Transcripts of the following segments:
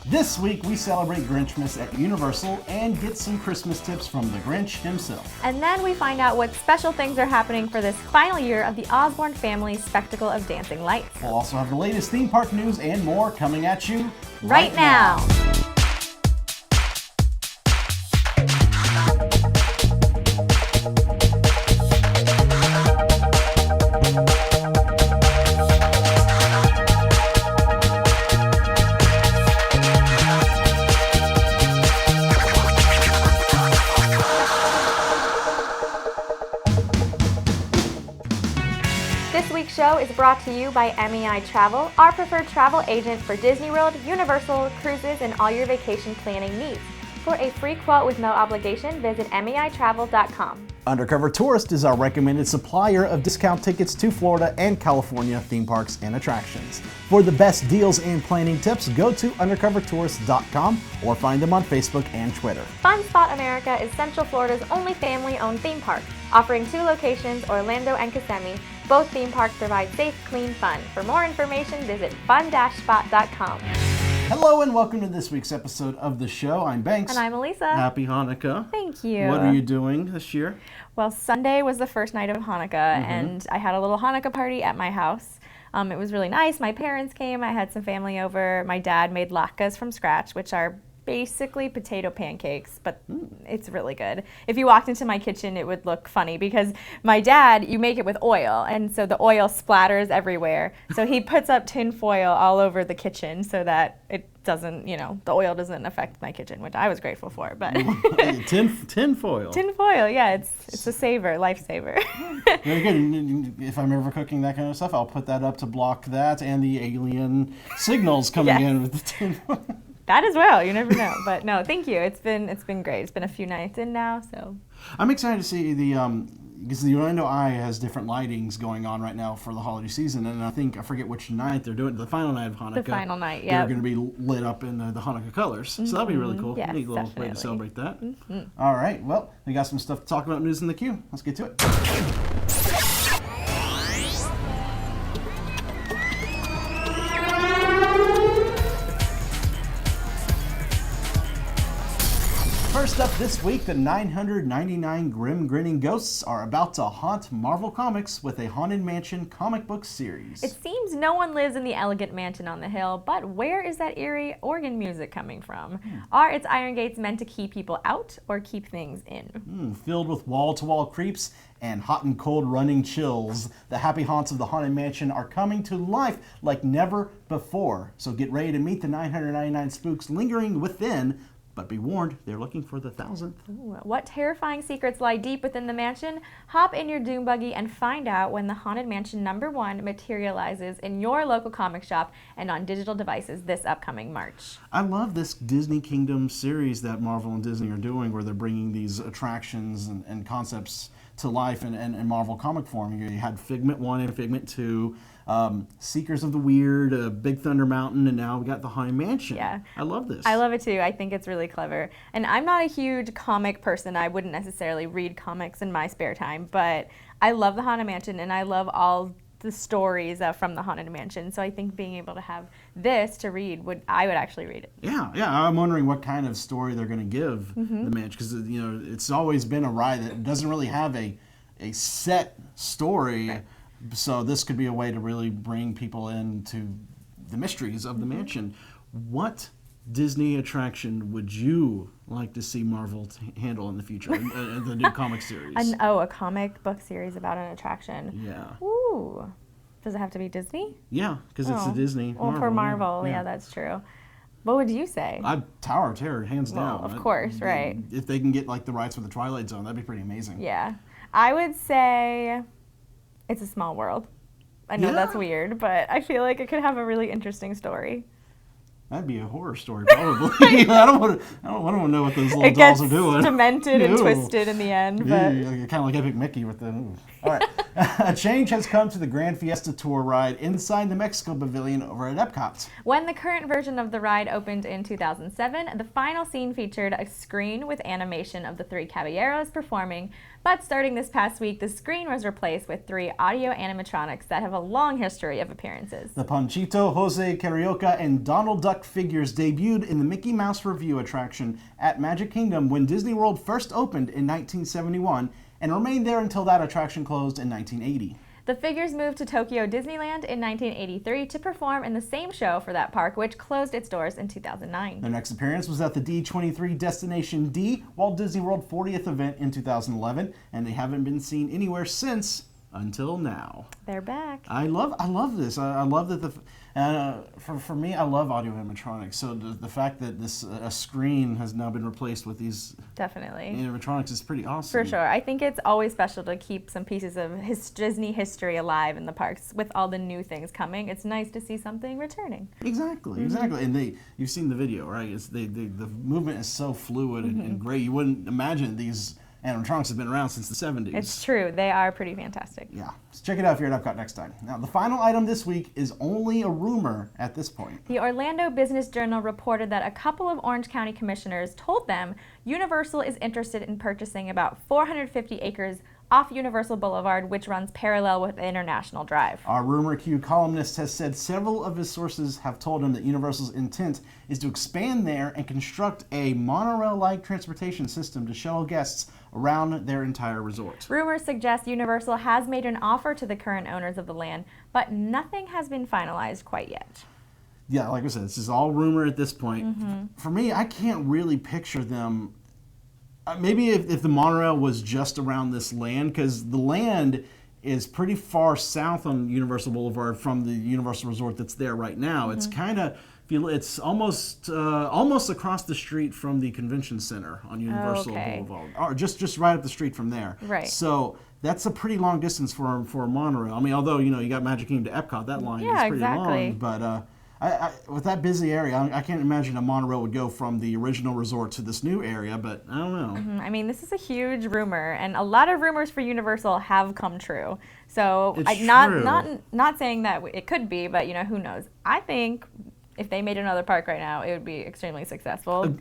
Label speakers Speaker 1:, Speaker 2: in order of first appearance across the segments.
Speaker 1: This week, we celebrate Grinchmas at Universal and get some Christmas tips from the Grinch himself.
Speaker 2: And then we find out what special things are happening for this final year of the Osborne family's spectacle of dancing lights.
Speaker 1: We'll also have the latest theme park news and more coming at you
Speaker 2: right now. This week's show is brought to you by MEI Travel, our preferred travel agent for Disney World, Universal, cruises, and all your vacation planning needs. For a free quote with no obligation, visit MEItravel.com.
Speaker 1: Undercover Tourist is our recommended supplier of discount tickets to Florida and California theme parks and attractions. For the best deals and planning tips, go to undercovertourist.com or find them on Facebook and Twitter.
Speaker 2: Fun Spot America is Central Florida's only family-owned theme park, offering 2 locations, Orlando and Kissimmee. Both theme parks provide safe, clean fun. For more information, visit fun-spot.com.
Speaker 1: Hello and welcome to this week's episode of the show. I'm Banks.
Speaker 2: And I'm Elisa.
Speaker 1: Happy Hanukkah.
Speaker 2: Thank you.
Speaker 1: What are you doing this year?
Speaker 2: Well, Sunday was the first night of Hanukkah, and I had a little Hanukkah party at my house. It was really nice. My parents came. I had some family over. My dad made latkes from scratch, which are basically potato pancakes, but it's really good. If you walked into my kitchen, it would look funny because my dad, you make it with oil, and so the oil splatters everywhere. So he puts up tin foil all over the kitchen so that it doesn't, the oil doesn't affect my kitchen, which I was grateful for. But
Speaker 1: tin foil.
Speaker 2: Tin foil, yeah, it's a saver, lifesaver.
Speaker 1: Very good. If I'm ever cooking that kind of stuff, I'll put that up to block that and the alien signals coming in with the tin foil.
Speaker 2: That as well. You never know. But no, thank you. It's been great. It's been a few nights in now, so.
Speaker 1: I'm excited to see because the Orlando Eye has different lightings going on right now for the holiday season, and I forget which night they're doing. The final night of Hanukkah.
Speaker 2: The final night, yeah.
Speaker 1: They're going to be lit up in the Hanukkah colors, so that'll be really cool.
Speaker 2: Yes,
Speaker 1: Neat little
Speaker 2: definitely.
Speaker 1: way to celebrate that. All right, well, we got some stuff to talk about news in the queue. Let's get to it. First up this week, the 999 Grim Grinning Ghosts are about to haunt Marvel Comics with a Haunted Mansion comic book series.
Speaker 2: It seems no one lives in the elegant mansion on the hill, but where is that eerie organ music coming from? Are its iron gates meant to keep people out or keep things in?
Speaker 1: Filled with wall-to-wall creeps and hot and cold running chills, the happy haunts of the Haunted Mansion are coming to life like never before. So get ready to meet the 999 spooks lingering within. But be warned, they're looking for the 1,000th.
Speaker 2: Ooh, what terrifying secrets lie deep within the mansion? Hop in your Doom Buggy and find out when the Haunted Mansion #1 materializes in your local comic shop and on digital devices this upcoming March.
Speaker 1: I love this Disney Kingdom series that Marvel and Disney are doing, where they're bringing these attractions and concepts to life in Marvel comic form. You had Figment 1 and Figment 2, Seekers of the Weird, Big Thunder Mountain, and now we got the Haunted Mansion.
Speaker 2: Yeah.
Speaker 1: I love this.
Speaker 2: I love it too. I think it's really clever. And I'm not a huge comic person. I wouldn't necessarily read comics in my spare time, but I love the Haunted Mansion and I love all the stories from the Haunted Mansion. So I think being able to have this to read, I would actually read it.
Speaker 1: Yeah. I'm wondering what kind of story they're going to give the mansion, because it's always been a ride that doesn't really have a set story. Right. So this could be a way to really bring people into the mysteries of the mansion. What Disney attraction would you like to see Marvel handle in the future, in the new comic series?
Speaker 2: A comic book series about an attraction.
Speaker 1: Yeah.
Speaker 2: Ooh. Does it have to be Disney?
Speaker 1: Yeah, because it's a Disney.
Speaker 2: Well, for Marvel, yeah, that's true. What would you say?
Speaker 1: Tower of Terror, hands down.
Speaker 2: Of course, right.
Speaker 1: If they can get the rights for the Twilight Zone, that'd be pretty amazing.
Speaker 2: Yeah. I would say It's a Small World. I know that's weird, but I feel like it could have a really interesting story.
Speaker 1: That'd be a horror story, probably. I don't want to know what those little dolls are doing.
Speaker 2: It gets demented and twisted in the end. But
Speaker 1: kind of like Epic Mickey with the... All right. A change has come to the Gran Fiesta Tour ride inside the Mexico Pavilion over at Epcot.
Speaker 2: When the current version of the ride opened in 2007, the final scene featured a screen with animation of the three caballeros performing, But starting this past week, the screen was replaced with 3 audio animatronics that have a long history of appearances.
Speaker 1: The Panchito, Jose, Carioca, and Donald Duck figures debuted in the Mickey Mouse Revue attraction at Magic Kingdom when Disney World first opened in 1971 and remained there until that attraction closed in 1980.
Speaker 2: The figures moved to Tokyo Disneyland in 1983 to perform in the same show for that park, which closed its doors in 2009.
Speaker 1: Their next appearance was at the D23 Destination D Walt Disney World 40th event in 2011, and they haven't been seen anywhere since until now.
Speaker 2: They're back.
Speaker 1: I love this. I love that for me, I love audio animatronics. So the fact that this a screen has now been replaced with these
Speaker 2: Definitely
Speaker 1: animatronics is pretty awesome.
Speaker 2: For sure. I think it's always special to keep some pieces of Disney history alive in the parks with all the new things coming. It's nice to see something returning.
Speaker 1: Exactly. And you've seen the video, right? The movement is so fluid and great. You wouldn't imagine these animatronics have been around since the 70s.
Speaker 2: It's true. They are pretty fantastic.
Speaker 1: Yeah. So check it out if you're at Epcot next time. Now, the final item this week is only a rumor at this point.
Speaker 2: The Orlando Business Journal reported that a couple of Orange County commissioners told them Universal is interested in purchasing about 450 acres off Universal Boulevard, which runs parallel with International Drive.
Speaker 1: Our Rumor Q columnist has said several of his sources have told him that Universal's intent is to expand there and construct a monorail-like transportation system to shuttle guests around their entire resort.
Speaker 2: Rumors suggest Universal has made an offer to the current owners of the land, but nothing has been finalized quite yet.
Speaker 1: Yeah, like I said, this is all rumor at this point. For me, I can't really picture them. Maybe if the monorail was just around this land, because the land is pretty far south on Universal Boulevard from the Universal Resort that's there right now. It's kind of, it's almost across the street from the convention center on Universal Boulevard, or just right up the street from there.
Speaker 2: Right.
Speaker 1: So that's a pretty long distance for a monorail. I mean, although you got Magic Kingdom to Epcot, that line is pretty long, but. With that busy area, I can't imagine a monorail would go from the original resort to this new area, but I don't know.
Speaker 2: I mean, this is a huge rumor, and a lot of rumors for Universal have come true. So, not saying that it could be, but who knows? I think if they made another park right now, it would be extremely successful.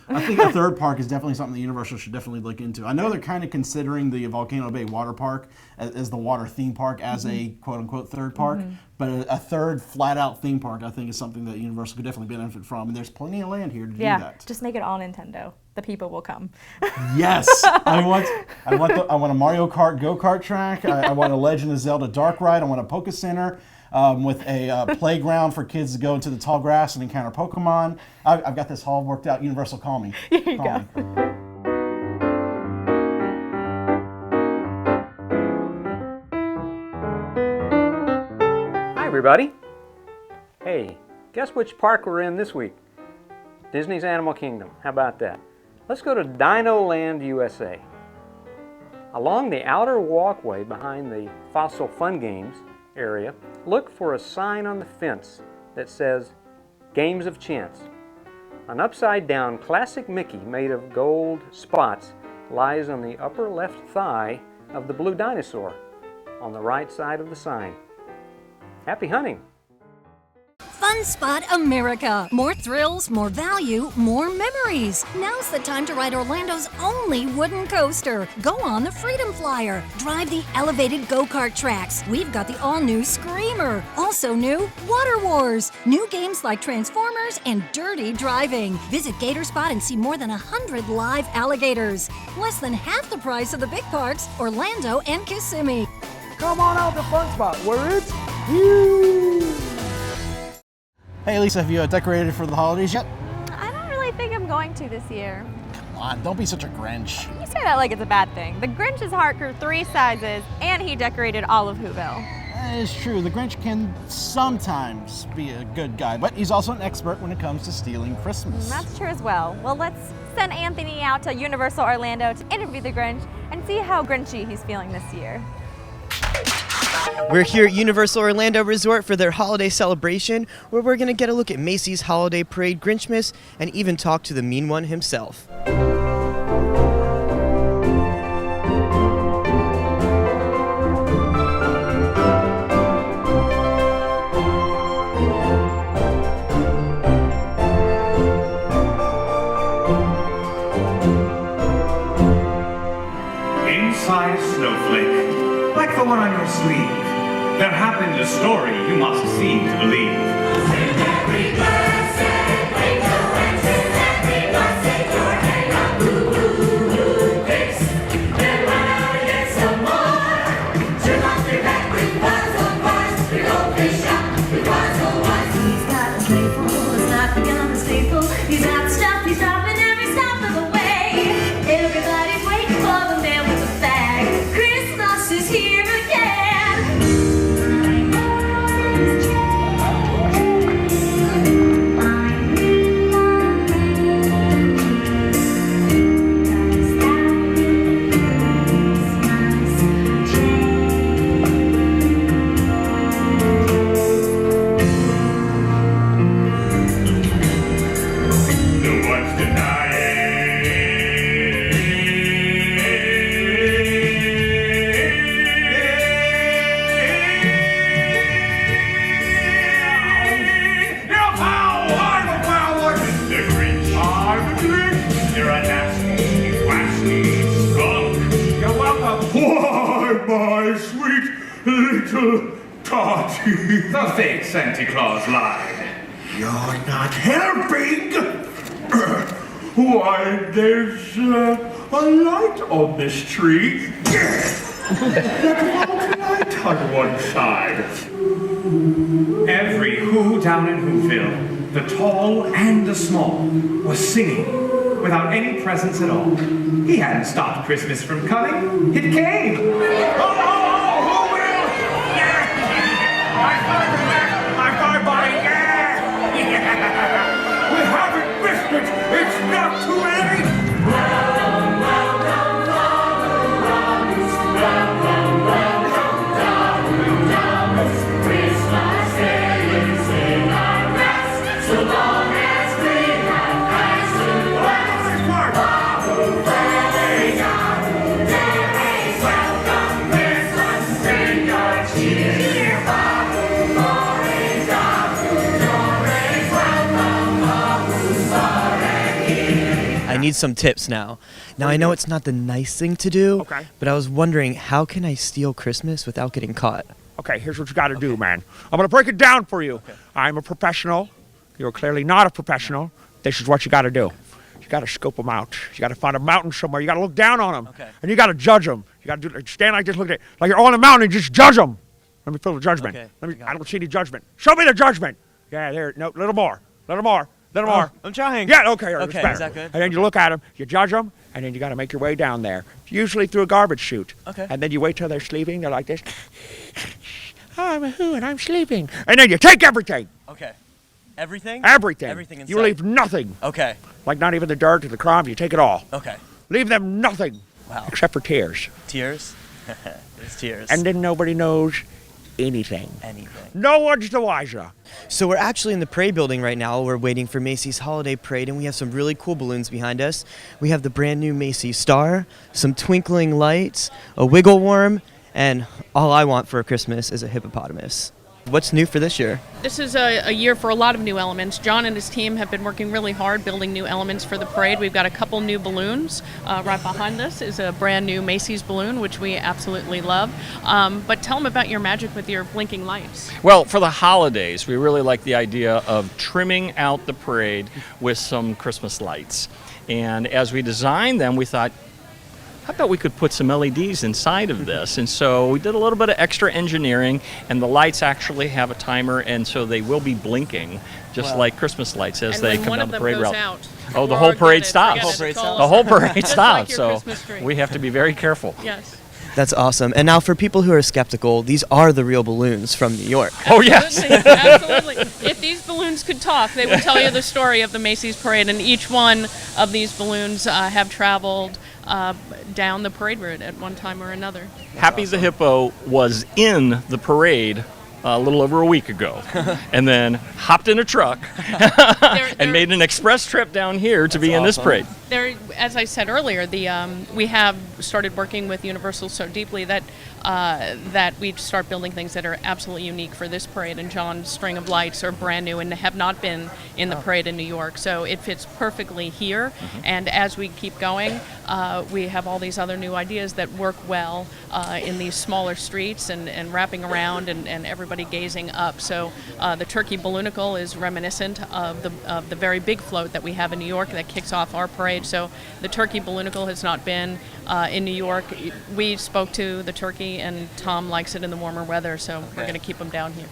Speaker 1: I think a third park is definitely something that Universal should definitely look into. I know they're kind of considering the Volcano Bay Water Park as the water theme park as a quote-unquote third park, but a third flat-out theme park I think is something that Universal could definitely benefit from, and there's plenty of land here to do that.
Speaker 2: Just make it all Nintendo. The people will come.
Speaker 1: Yes, I want a Mario Kart go-kart track. I want a Legend of Zelda dark ride. I want a Poke Center. With a playground for kids to go into the tall grass and encounter Pokemon. I've got this all worked out. Universal, call me.
Speaker 2: Here you go.
Speaker 3: Hi, everybody. Hey, guess which park we're in this week? Disney's Animal Kingdom. How about that? Let's go to Dinoland, U.S.A. Along the outer walkway behind the Fossil Fun Games area, look for a sign on the fence that says Games of Chance. An upside-down classic Mickey made of gold spots lies on the upper left thigh of the blue dinosaur on the right side of the sign. Happy hunting!
Speaker 4: Fun Spot America. More thrills, more value, more memories. Now's the time to ride Orlando's only wooden coaster. Go on the Freedom Flyer. Drive the elevated go-kart tracks. We've got the all-new Screamer. Also new, Water Wars. New games like Transformers and Dirty Driving. Visit Gator Spot and see more than 100 live alligators. Less than half the price of the big parks, Orlando and Kissimmee.
Speaker 5: Come on out to Fun Spot, where it's huge!
Speaker 1: Hey Lisa, have you decorated for the holidays yet?
Speaker 2: I don't really think I'm going to this year.
Speaker 1: Come on, don't be such a Grinch.
Speaker 2: You say that like it's a bad thing. The Grinch's heart grew 3 sizes, and he decorated all of Whoville.
Speaker 1: That is true. The Grinch can sometimes be a good guy, but he's also an expert when it comes to stealing Christmas.
Speaker 2: That's true as well. Well, let's send Anthony out to Universal Orlando to interview the Grinch and see how Grinchy he's feeling this year.
Speaker 6: We're here at Universal Orlando Resort for their holiday celebration, where we're going to get a look at Macy's Holiday Parade Grinchmas and even talk to the mean one himself.
Speaker 7: Inside one on your sleeve. There happened a story you must see to believe.
Speaker 8: He's out the stuff, he's dropping every stop of the way. Everybody's waiting for the man with the bag. Christmas is here
Speaker 7: My sweet little Totty. The fake Santa Claus lied. You're not helping. Why, there's a light on this tree. That light on one side. Every who down in Whoville, the tall and the small, was singing without any presents at all. He hadn't stopped Christmas from coming. It came. Oh, who will? Yeah. High five, buddy. Yeah. We haven't missed it. It's not too late. Christmas Day is in our rest, so long as we have eyes to bless.
Speaker 6: I need some tips now. Now I know it's not the nice thing to do, but I was wondering, how can I steal Christmas without getting caught?
Speaker 9: Okay, here's what you got to do, man. I'm going to break it down for you. I'm a professional. You're clearly not a professional. This is what you got to do. You got to scope them out. You got to find a mountain somewhere. You got to look down on them. And you got to judge them. You got to stand like this, look at it. Like you're on a mountain and just judge them. Let me feel the judgment. I don't see any judgment. Show me the judgment. Yeah, there. No, little more. Little more. Little more.
Speaker 6: I'm trying.
Speaker 9: Yeah, okay.
Speaker 6: Okay, is that good?
Speaker 9: And then you look at them, you judge them, and then you got to make your way down there. Usually through a garbage chute.
Speaker 6: Okay.
Speaker 9: And then you wait till they're sleeping. They're like this. I'm a who and I'm sleeping. And then you take everything.
Speaker 6: Okay. Everything?
Speaker 9: Everything.
Speaker 6: Everything inside.
Speaker 9: You leave nothing.
Speaker 6: Okay.
Speaker 9: Like not even the dirt or the crumbs. You take it all.
Speaker 6: Okay.
Speaker 9: Leave them nothing.
Speaker 6: Wow.
Speaker 9: Except for tears.
Speaker 6: Tears? There's tears.
Speaker 9: And then nobody knows anything.
Speaker 6: Anything.
Speaker 9: No one's the wiser.
Speaker 6: So we're actually in the parade building right now. We're waiting for Macy's holiday parade, and we have some really cool balloons behind us. We have the brand new Macy's star, some twinkling lights, a wiggle worm, and all I want for Christmas is a hippopotamus. What's new for this year?
Speaker 10: This is a year for a lot of new elements. John and his team have been working really hard building new elements for the parade. We've got a couple new balloons. Right behind us is a brand new Macy's balloon, which we absolutely love. But tell them about your magic with your blinking lights.
Speaker 11: Well, for the holidays, we really like the idea of trimming out the parade with some Christmas lights. And as we designed them, we thought, how about we could put some LEDs inside of this? And so we did a little bit of extra engineering, and the lights actually have a timer, and so they will be blinking just like Christmas lights as they come down the parade route. Oh, the whole parade stops. The whole parade stops. So we have to be very careful.
Speaker 10: Yes.
Speaker 6: That's awesome. And now for people who are skeptical, these are the real balloons from New York.
Speaker 11: Oh, yes.
Speaker 10: Absolutely. If these balloons could talk, they would tell you the story of the Macy's parade, and each one of these balloons have traveled down the parade route at one time or another.
Speaker 11: Happy the Hippo was in the parade a little over a week ago, and then hopped in a truck and made an express trip down here to be in this parade.
Speaker 10: As I said earlier, we have started working with Universal so deeply that we start building things that are absolutely unique for this parade. And John's string of lights are brand new and have not been in the parade in New York, so it fits perfectly here. And as we keep going, we have all these other new ideas that work well in these smaller streets and wrapping around and everybody gazing up. So the Turkey Balloonicle is reminiscent of the very big float that we have in New York that kicks off our parade. So the Turkey Balloonicle has not been in New York. We spoke to the turkey, and Tom likes it in the warmer weather, so we're going to keep him down here.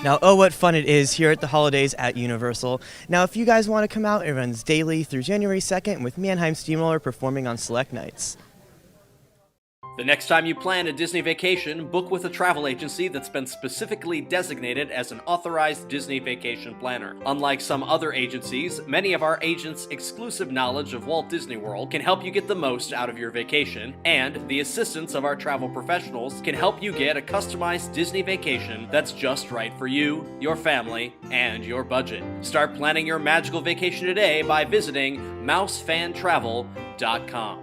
Speaker 6: Now, oh, what fun it is here at the holidays at Universal. Now, if you guys want to come out, it runs daily through January 2nd with Mannheim Steamroller performing on select nights.
Speaker 12: The next time you plan a Disney vacation, book with a travel agency that's been specifically designated as an authorized Disney vacation planner. Unlike some other agencies, many of our agents' exclusive knowledge of Walt Disney World can help you get the most out of your vacation, and the assistance of our travel professionals can help you get a customized Disney vacation that's just right for you, your family, and your budget. Start planning your magical vacation today by visiting mousefantravel.com.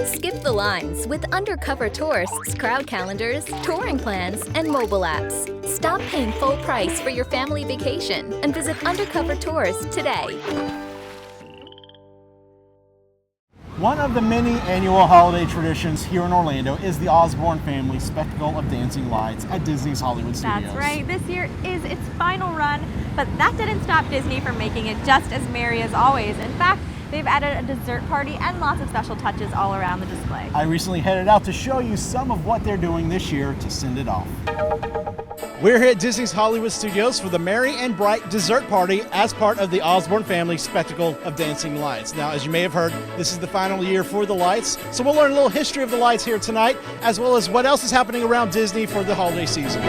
Speaker 13: Skip the lines with undercover tourists, crowd calendars, touring plans, and mobile apps. Stop paying full price for your family vacation and visit Undercover Tours today.
Speaker 1: One of the many annual holiday traditions here in Orlando is the Osborne Family Spectacle of Dancing Lights at Disney's Hollywood Studios.
Speaker 2: That's right. This year is its final run, but that didn't stop Disney from making it just as merry as always. In fact, they've added a dessert party and lots of special touches all around the display.
Speaker 1: I recently headed out to show you some of what they're doing this year to send it off. We're here at Disney's Hollywood Studios for the Merry and Bright Dessert Party as part of the Osborne Family Spectacle of Dancing Lights. Now, as you may have heard, this is the final year for the lights, so we'll learn a little history of the lights here tonight, as well as what else is happening around Disney for the holiday season.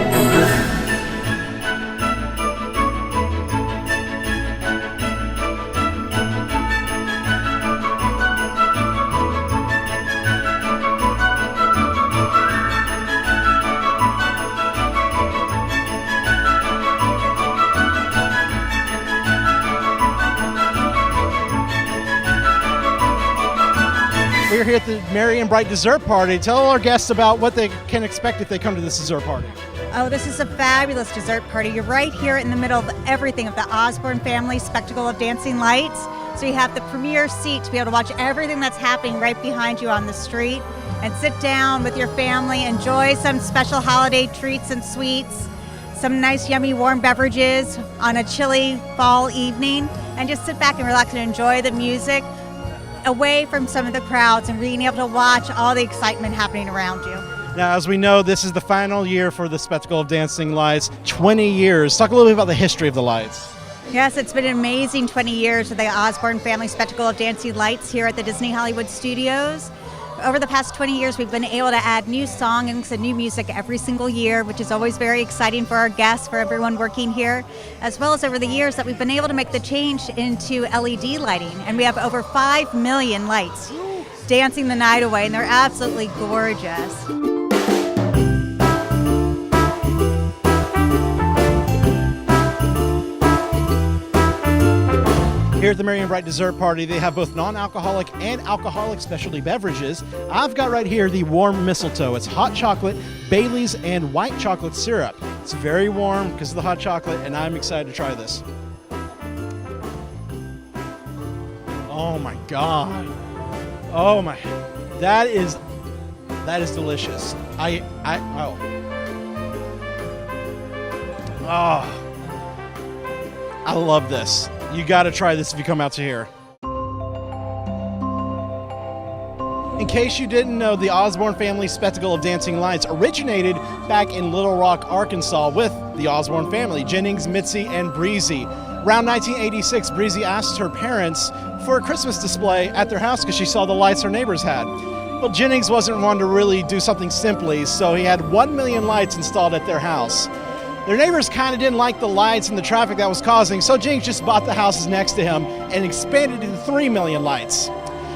Speaker 1: We're here at the Merry and Bright Dessert Party. Tell all our guests about what they can expect if they come to this dessert party.
Speaker 14: Oh, this is a fabulous dessert party. You're right here in the middle of everything of the Osborne Family Spectacle of Dancing Lights. So you have the premier seat to be able to watch everything that's happening right behind you on the street and sit down with your family, enjoy some special holiday treats and sweets, some nice yummy warm beverages on a chilly fall evening, and just sit back and relax and enjoy the music away from some of the crowds and being able to watch all the excitement happening around you.
Speaker 1: Now, as we know, this is the final year for the Spectacle of Dancing Lights, 20 years. Talk a little bit about the history of the lights.
Speaker 14: Yes, it's been an amazing 20 years of the Osborne Family Spectacle of Dancing Lights here at the Disney Hollywood Studios. Over the past 20 years, we've been able to add new songs and new music every single year, which is always very exciting for our guests, for everyone working here, as well as over the years that we've been able to make the change into LED lighting. And we have over 5 million lights dancing the night away, and they're absolutely gorgeous.
Speaker 1: Here at the Merry and Bright Dessert Party, they have both non-alcoholic and alcoholic specialty beverages. I've got right here the warm mistletoe. It's hot chocolate, Bailey's, and white chocolate syrup. It's very warm because of the hot chocolate, and I'm excited to try this. Oh my God. Oh my, that is delicious. Oh, I love this. You got to try this if you come out to here. In case you didn't know, the Osborne family spectacle of dancing lights originated back in Little Rock, Arkansas with the Osborne family, Jennings, Mitzi, and Breezy. Around 1986, Breezy asked her parents for a Christmas display at their house because she saw the lights her neighbors had. Well, Jennings wasn't one to really do something simply, so he had 1 million lights installed at their house. Their neighbors kind of didn't like the lights and the traffic that was causing, so Jennings just bought the houses next to him and expanded it to 3 million lights.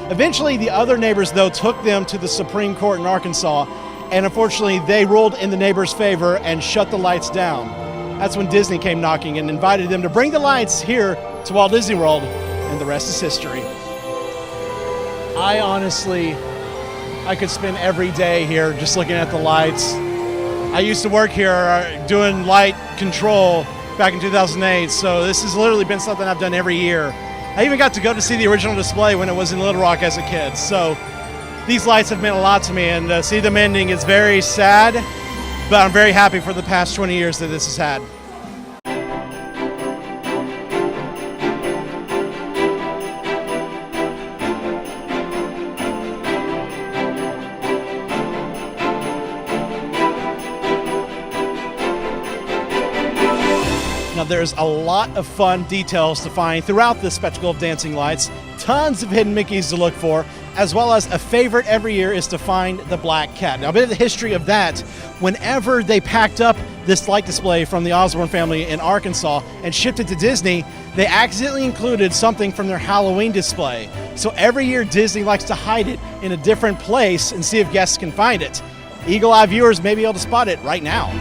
Speaker 1: Eventually, the other neighbors, though, took them to the Supreme Court in Arkansas, and unfortunately, they ruled in the neighbors' favor and shut the lights down. That's when Disney came knocking and invited them to bring the lights here to Walt Disney World, and the rest is history. I could spend every day here just looking at the lights. I used to work here doing light control back in 2008, so this has literally been something I've done every year. I even got to go to see the original display when it was in Little Rock as a kid, so these lights have meant a lot to me, and to see them ending is very sad, but I'm very happy for the past 20 years that this has had. Now, there's a lot of fun details to find throughout this spectacle of dancing lights, tons of hidden Mickeys to look for, as well as a favorite every year is to find the black cat. Now, a bit of the history of that, whenever they packed up this light display from the Osborne family in Arkansas and shipped it to Disney, they accidentally included something from their Halloween display. So every year, Disney likes to hide it in a different place and see if guests can find it. Eagle-eye viewers may be able to spot it right now.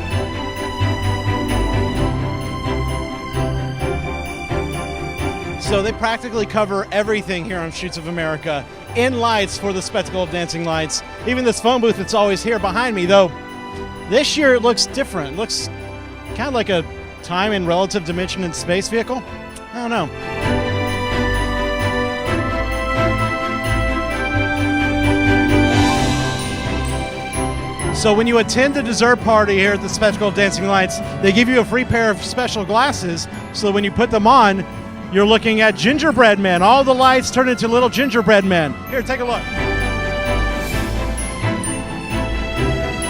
Speaker 1: So they practically cover everything here on Streets of America in lights for the spectacle of dancing lights. Even this phone booth that's always here behind me, though, this year it looks different. It looks kind of like a time and relative dimension in space vehicle. I don't know. So when you attend the dessert party here at the Spectacle of Dancing Lights, they give you a free pair of special glasses, so that when you put them on, you're looking at gingerbread men. All the lights turn into little gingerbread men. Here, take a look.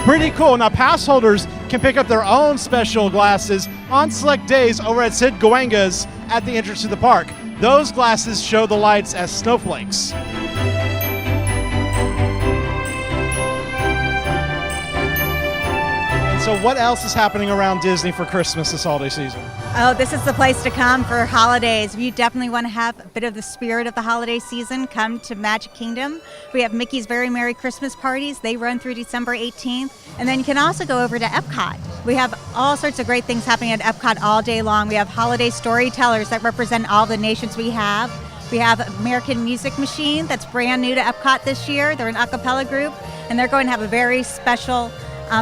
Speaker 1: Pretty cool. Now, pass holders can pick up their own special glasses on select days over at Sid Gawanga's at the entrance to the park. Those glasses show the lights as snowflakes. So what else is happening around Disney for Christmas this holiday season?
Speaker 14: Oh, this is the place to come for holidays. If you definitely want to have a bit of the spirit of the holiday season, come to Magic Kingdom. We have Mickey's Very Merry Christmas parties. They run through December 18th. And then you can also go over to Epcot. We have all sorts of great things happening at Epcot all day long. We have holiday storytellers that represent all the nations we have. We have American Music Machine that's brand new to Epcot this year. They're an a cappella group, and they're going to have a very special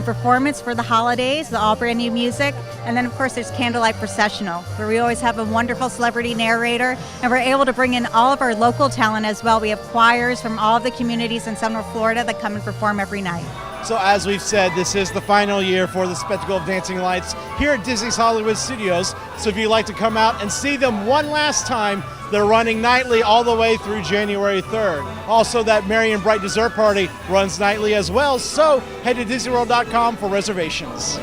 Speaker 14: performance for the holidays, all brand new music. And then of course there's Candlelight Processional, where we always have a wonderful celebrity narrator, and we're able to bring in all of our local talent as well. We have choirs from all of the communities in Central Florida that come and perform every night.
Speaker 1: So as we've said, this is the final year for the Spectacle of Dancing Lights here at Disney's Hollywood Studios. So if you'd like to come out and see them one last time, they're running nightly all the way through January 3rd. Also, that Merry and Bright Dessert Party runs nightly as well. So head to DisneyWorld.com for reservations.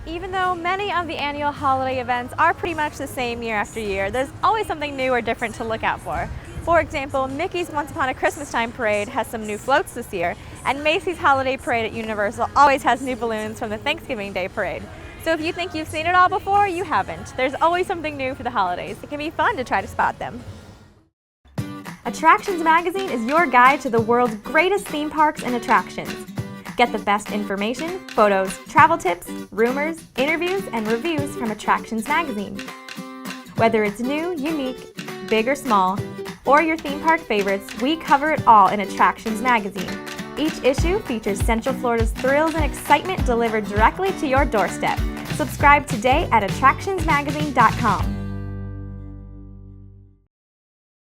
Speaker 2: Even though many of the annual holiday events are pretty much the same year after year, there's always something new or different to look out for. For example, Mickey's Once Upon a Christmas Time Parade has some new floats this year, and Macy's Holiday Parade at Universal always has new balloons from the Thanksgiving Day Parade. So if you think you've seen it all before, you haven't. There's always something new for the holidays. It can be fun to try to spot them. Attractions Magazine is your guide to the world's greatest theme parks and attractions. Get the best information, photos, travel tips, rumors, interviews, and reviews from Attractions Magazine. Whether it's new, unique, big or small, or your theme park favorites, we cover it all in Attractions Magazine. Each issue features Central Florida's thrills and excitement delivered directly to your doorstep. Subscribe today at attractionsmagazine.com.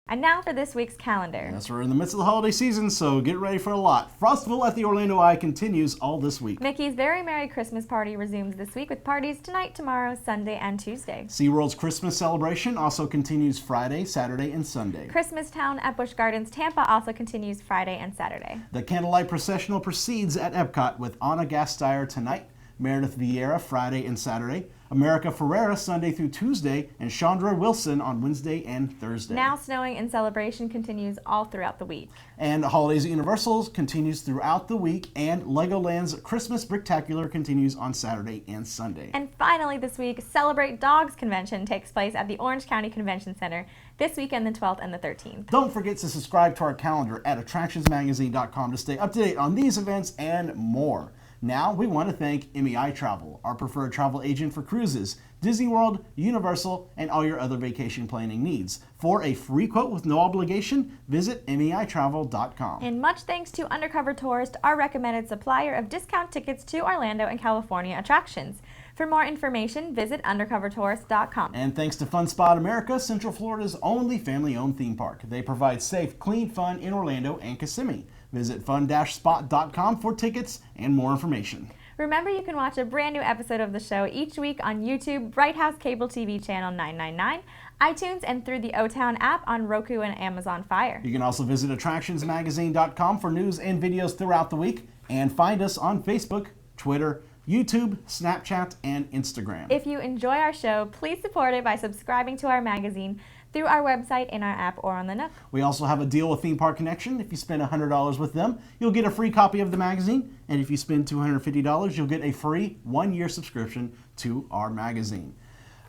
Speaker 2: And now for this week's calendar.
Speaker 1: Yes, we're in the midst of the holiday season, so get ready for a lot. Festival at the Orlando Eye continues all this week.
Speaker 2: Mickey's Very Merry Christmas Party resumes this week with parties tonight, tomorrow, Sunday, and Tuesday.
Speaker 1: SeaWorld's Christmas celebration also continues Friday, Saturday, and Sunday.
Speaker 2: Christmas Town at Busch Gardens, Tampa also continues Friday and Saturday.
Speaker 1: The Candlelight Processional proceeds at Epcot with Anna Gasteyer tonight, Meredith Vieira Friday and Saturday, America Ferrera Sunday through Tuesday, and Chandra Wilson on Wednesday and Thursday.
Speaker 2: Now Snowing in Celebration continues all throughout the week.
Speaker 1: And Holidays at Universal continues throughout the week, and Legoland's Christmas Bricktacular continues on Saturday and Sunday.
Speaker 2: And finally this week, Celebrate Dogs Convention takes place at the Orange County Convention Center this weekend, the 12th and the 13th.
Speaker 1: Don't forget to subscribe to our calendar at attractionsmagazine.com to stay up to date on these events and more. Now, we want to thank MEI Travel, our preferred travel agent for cruises, Disney World, Universal, and all your other vacation planning needs. For a free quote with no obligation, visit MEItravel.com.
Speaker 2: And much thanks to Undercover Tourist, our recommended supplier of discount tickets to Orlando and California attractions. For more information, visit undercovertourist.com.
Speaker 1: And thanks to Fun Spot America, Central Florida's only family-owned theme park. They provide safe, clean fun in Orlando and Kissimmee. Visit fun-spot.com for tickets and more information.
Speaker 2: Remember, you can watch a brand new episode of the show each week on YouTube, Bright House Cable TV Channel 999, iTunes, and through the O-Town app on Roku and Amazon Fire.
Speaker 1: You can also visit attractionsmagazine.com for news and videos throughout the week, and find us on Facebook, Twitter, YouTube, Snapchat, and Instagram.
Speaker 2: If you enjoy our show, please support it by subscribing to our magazine through our website, in our app, or on the Nook.
Speaker 1: We also have a deal with Theme Park Connection. If you spend $100 with them, you'll get a free copy of the magazine. And if you spend $250, you'll get a free 1-year subscription to our magazine.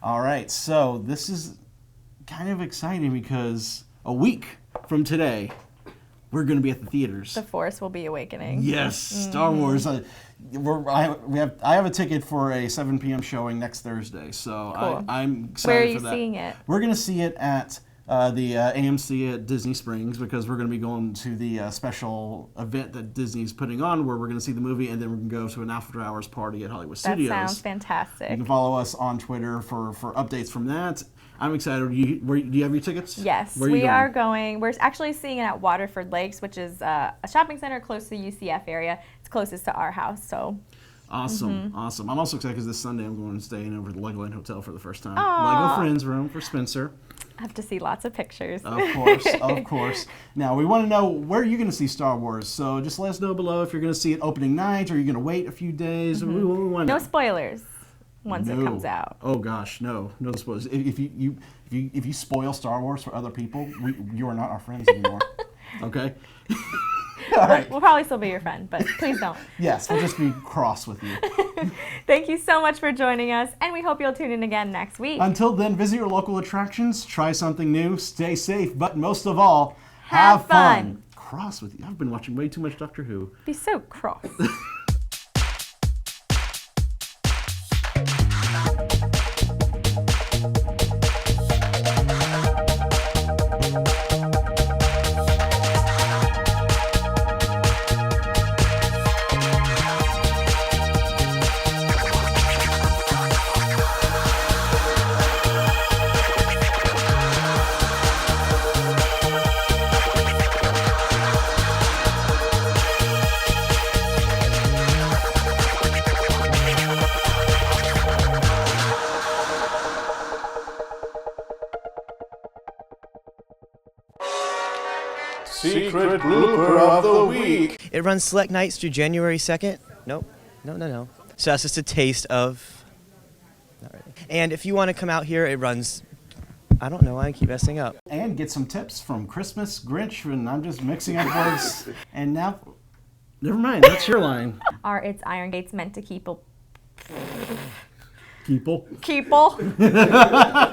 Speaker 1: All right, so this is kind of exciting because a week from today, we're going to be at the theaters.
Speaker 2: The Force will be awakening.
Speaker 1: Yes, Star Wars. I have a ticket for a 7 p.m. showing next Thursday, so
Speaker 2: cool.
Speaker 1: I'm excited for that.
Speaker 2: Where are you seeing it?
Speaker 1: We're going to see it at the AMC at Disney Springs, because we're going to be going to the special event that Disney's putting on, where we're going to see the movie, and then we're going to go to an after hours party at Hollywood Studios.
Speaker 2: That sounds fantastic.
Speaker 1: You can follow us on Twitter for updates from that. I'm excited. Do you have your tickets?
Speaker 2: Yes, we are going. We're actually seeing it at Waterford Lakes, which is a shopping center close to the UCF area. It's closest to our house, so.
Speaker 1: Awesome, awesome. I'm also excited because this Sunday I'm going to stay in over at the Legoland Hotel for the first time.
Speaker 2: Aww.
Speaker 1: Lego Friends Room for Spencer.
Speaker 2: I have to see lots of pictures.
Speaker 1: Of course, of course. Now, we want to know, where are you going to see Star Wars? So just let us know below if you're going to see it opening night, or you're going to wait a few days. We want to
Speaker 2: No
Speaker 1: know.
Speaker 2: spoilers once it comes out.
Speaker 1: Oh gosh, no spoilers. If you spoil Star Wars for other people, you are not our friends anymore. Okay. All right.
Speaker 2: We'll probably still be your friend, but please don't.
Speaker 1: Yes, we'll just be cross with you.
Speaker 2: Thank you so much for joining us, and we hope you'll tune in again next week.
Speaker 1: Until then, visit your local attractions, try something new, stay safe, but most of all, have fun. Cross with you. I've been watching way too much Doctor Who.
Speaker 2: Be so cross.
Speaker 15: Secret blooper of the week.
Speaker 6: It runs select nights through January 2nd. Nope. No. So that's just a taste of. Not really. And if you want to come out here, it runs. I don't know. I keep messing up.
Speaker 1: And get some tips from Christmas, Grinch, and I'm just mixing up words. And now, never mind. That's your line.
Speaker 2: Are its iron gates meant to keep a...
Speaker 1: Keeple.
Speaker 2: Keeple.